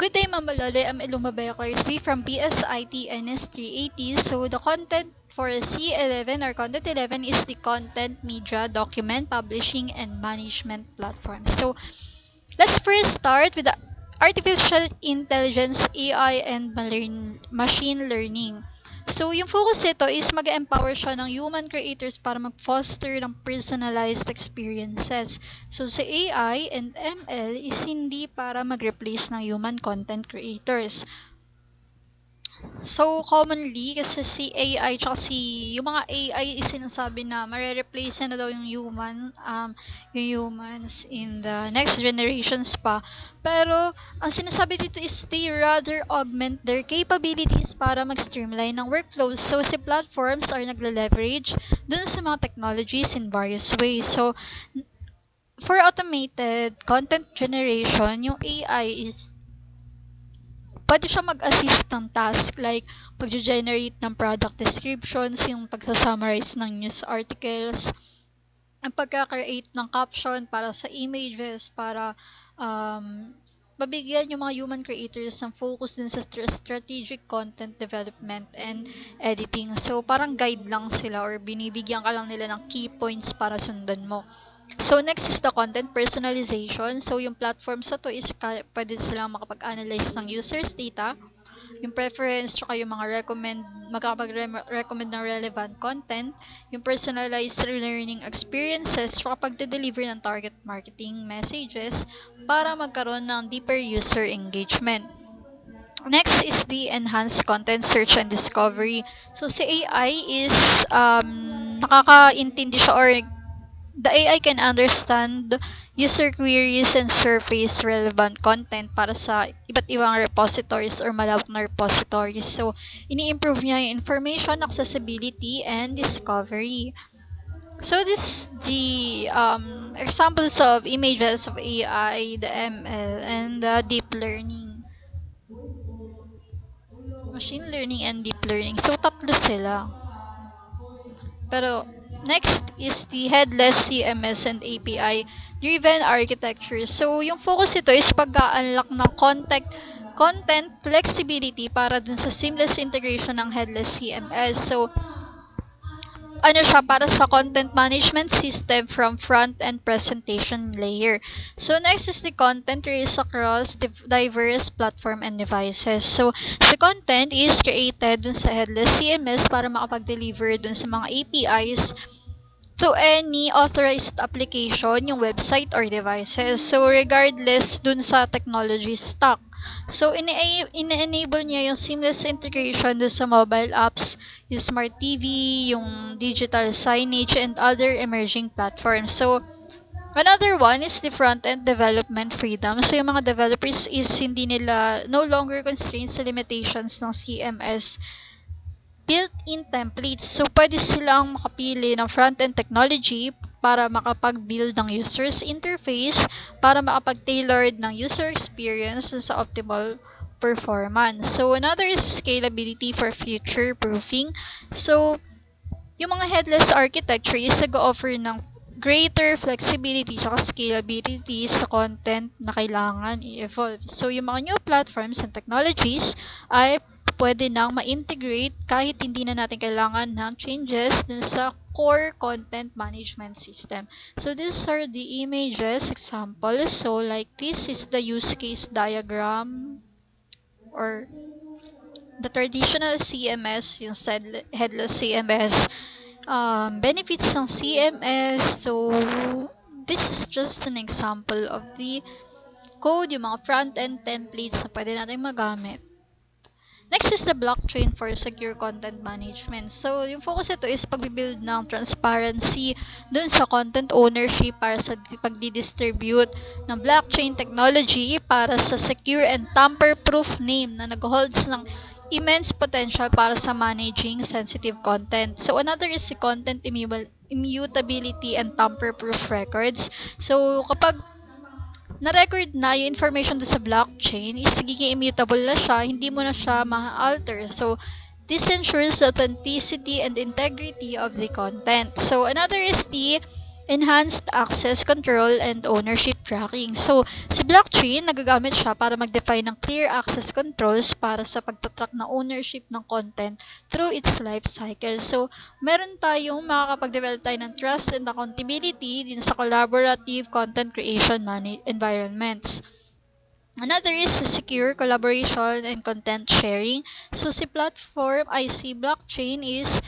Good day, Mambalode. I'm Ilumabaya Clarsby from PSIT NS380. So the content for C11 or Content 11 is the content media, document, publishing, and management platform. So let's first start with the artificial intelligence, AI, and machine learning. So, yung focus nito is mag-empower siya ng human creators para mag-foster ng personalized experiences. So, sa AI and ML is hindi para mag-replace ng human content creators. So, commonly, kasi si AI tsaka yung mga AI is sinasabi na mare-replace na daw yung humans in the next generations pa. Pero, ang sinasabi dito is they rather augment their capabilities para mag-streamline ng workflows. So, si platforms are nagle-leverage dun sa mga technologies in various ways. So, for automated content generation, yung AI is pwede siya mag-assist ng task like pag-generate ng product descriptions, yung pagsa-summarize ng news articles, ang pagka-create ng caption para sa images, para mabigyan yung mga human creators ng focus din sa strategic content development and editing. So, parang guide lang sila or binibigyan ka lang nila ng key points para sundan mo. So, next is the content personalization. So, yung platform sa to is pwede silang makapag-analyze ng users data, yung preference, tsaka yung mga makapag-recommend ng relevant content, yung personalized learning experiences, tsaka pagde-deliver ng target marketing messages para magkaroon ng deeper user engagement. Next is the enhanced content search and discovery. So, si AI is nakakaintindi siya or the AI can understand user queries and surface relevant content para sa iba't ibang repositories or malawak na repositories. So, ini-improve niya yung information, accessibility, and discovery. So, this is the examples of images of AI, the ML, and the deep learning. Machine learning and deep learning. So, tatlo sila. Pero, next is the headless CMS and API driven architecture. So, yung focus ito is pag-unlock ng content flexibility para dun sa seamless integration ng headless CMS. So, ano siya para sa content management system from front and presentation layer. So next is the content raised across diverse platform and devices. So the content is created dun sa headless CMS para makapag-deliver dun sa mga APIs to any authorized application, yung website or devices. So regardless dun sa technology stack. So, ine-enable niya yung seamless integration dun sa mobile apps, yung smart TV, yung digital signage, and other emerging platforms. So, another one is the front-end development freedom. So, yung mga developers is hindi nila no longer constrained sa limitations ng CMS built-in templates. So, pwede silang makapili ng front-end technology para makapag-build ng user's interface, para makapag-tailored ng user experience sa optimal performance. So, another is scalability for future proofing. So, yung mga headless architecture is nag-offer ng greater flexibility at scalability sa content na kailangan i-evolve. So, yung mga new platforms and technologies ay pwede nang ma-integrate kahit hindi na natin kailangan ng changes dun sa core content management system. So, these are the images examples. So, like this is the use case diagram or the traditional CMS, yung headless CMS, benefits ng CMS. So, this is just an example of the code, yung mga front-end templates na pwede natin magamit. Next is the blockchain for secure content management. So, yung focus ito is pag-build ng transparency dun sa content ownership para sa pag-distribute ng blockchain technology para sa secure and tamper-proof name na nag-holds ng immense potential para sa managing sensitive content. So, another is the content immutability and tamper-proof records. So, kapag na-record na yung information doon sa blockchain, is magiging immutable na siya, hindi mo na siya ma-alter. So, this ensures the authenticity and integrity of the content. So, another is the enhanced access control and ownership tracking. So, si blockchain, nagagamit siya para mag-define ng clear access controls para sa pagtatrack ng ownership ng content through its life cycle. So, meron tayong makakapag-develop tayo ng trust and accountability din sa collaborative content creation environments. Another is secure collaboration and content sharing. So, si blockchain is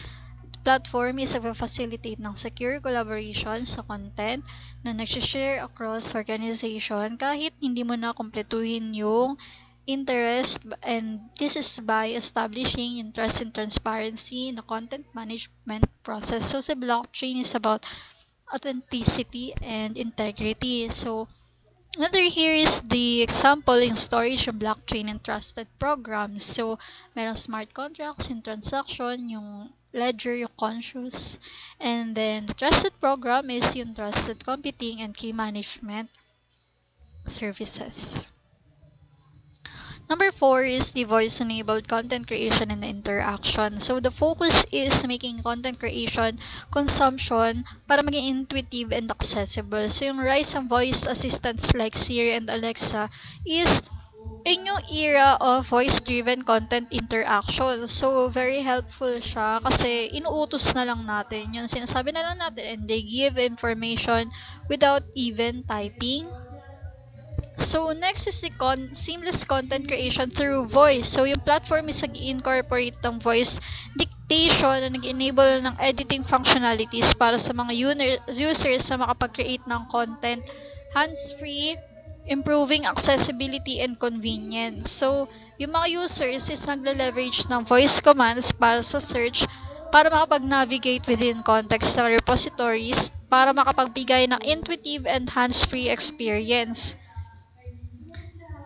platform is nagfa-facilitate ng secure collaboration sa content na nagsishare across organization kahit hindi mo na kumpletuhin yung interest, and this is by establishing yung trust and transparency in the content management process. So, sa blockchain is about authenticity and integrity. So, another here is the example in storage ng blockchain and trusted programs. So, merong smart contracts in transaction, yung ledger, yung conscious. And then, the trusted program is yung trusted computing and key management services. Number 4 is the voice-enabled content creation and interaction. So, the focus is making content creation, consumption, para maging intuitive and accessible. So, yung rise ng voice assistants like Siri and Alexa is a new era of voice-driven content interaction. So, very helpful siya kasi inuutos na lang natin. Yung sinasabi na lang natin and they give information without even typing. So, next is the seamless content creation through voice. So, yung platform is nag-incorporate ng voice dictation na nag-enable ng editing functionalities para sa mga users na makapag-create ng content hands-free, improving accessibility and convenience. So, yung mga users is nagle-leverage ng voice commands para sa search para makapag-navigate within context ng repositories para makapagbigay ng intuitive and hands-free experience.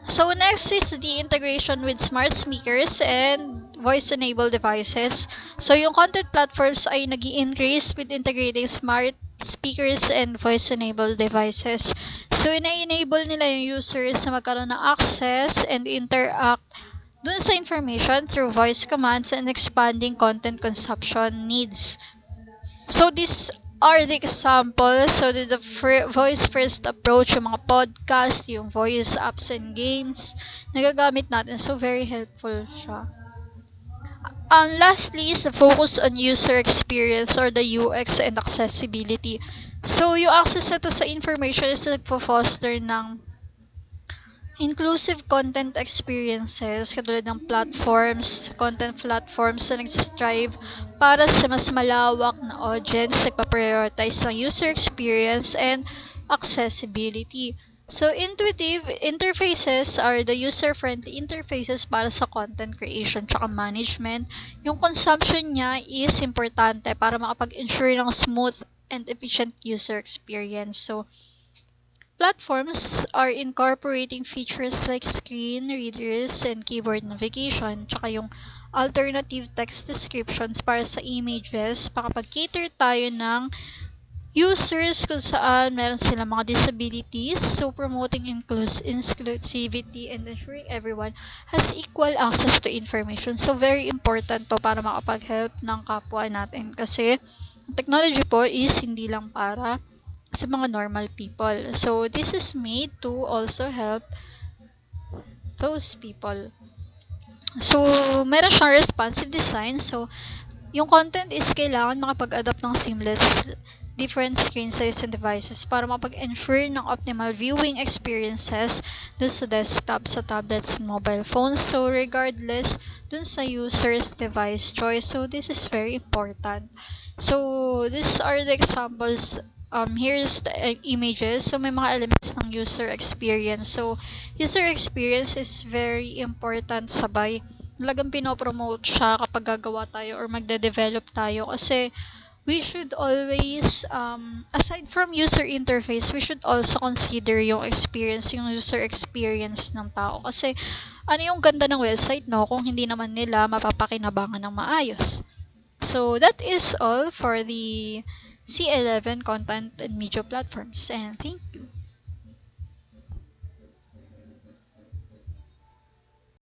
So next is the integration with smart speakers and voice-enabled devices. So yung content platforms ay nag-i-increase with integrating smart speakers and voice-enabled devices. So ina-enable nila yung users na magkaroon ng access and interact dun sa information through voice commands and expanding content consumption needs. So these are the examples. So the voice first approach, yung mga podcast, yung voice apps and games, nagagamit natin. So very helpful siya. Lastly is the focus on user experience or the UX and accessibility. So yung access na to sa information is nagpo-foster ng inclusive content experiences katulad ng content platforms na nagsistrive para sa mas malawak na audience, nagpa-prioritize ng user experience and accessibility. So, intuitive interfaces are the user-friendly interfaces para sa content creation tsaka management. Yung consumption niya is importante para makapag-ensure ng smooth and efficient user experience. So, platforms are incorporating features like screen readers and keyboard navigation, tsaka yung alternative text descriptions para sa images, makapag-cater tayo ng users kung saan meron sila mga disabilities, so promoting inclusivity and ensuring everyone has equal access to information. So very important to para makapag-help ng kapwa natin kasi technology po is hindi lang para sa mga normal people. So, this is made to also help those people. So, meron siyang responsive design. So, yung content is kailangan makapag-adapt ng seamless different screen size and devices para makapag-ensure ng optimal viewing experiences dun sa desktop, sa tablets, and mobile phones. So, regardless dun sa user's device choice. So, this is very important. So, these are the examples. Here's the images. So, may mga elements ng user experience. So, user experience is very important sabay. Talagang pinopromote siya kapag gagawa tayo or magde-develop tayo kasi we should always, aside from user interface, we should also consider yung experience, yung user experience ng tao. Kasi, ano yung ganda ng website, no? Kung hindi naman nila mapapakinabangan ng maayos. So, that is all for the C11 content and media platforms. And thank you.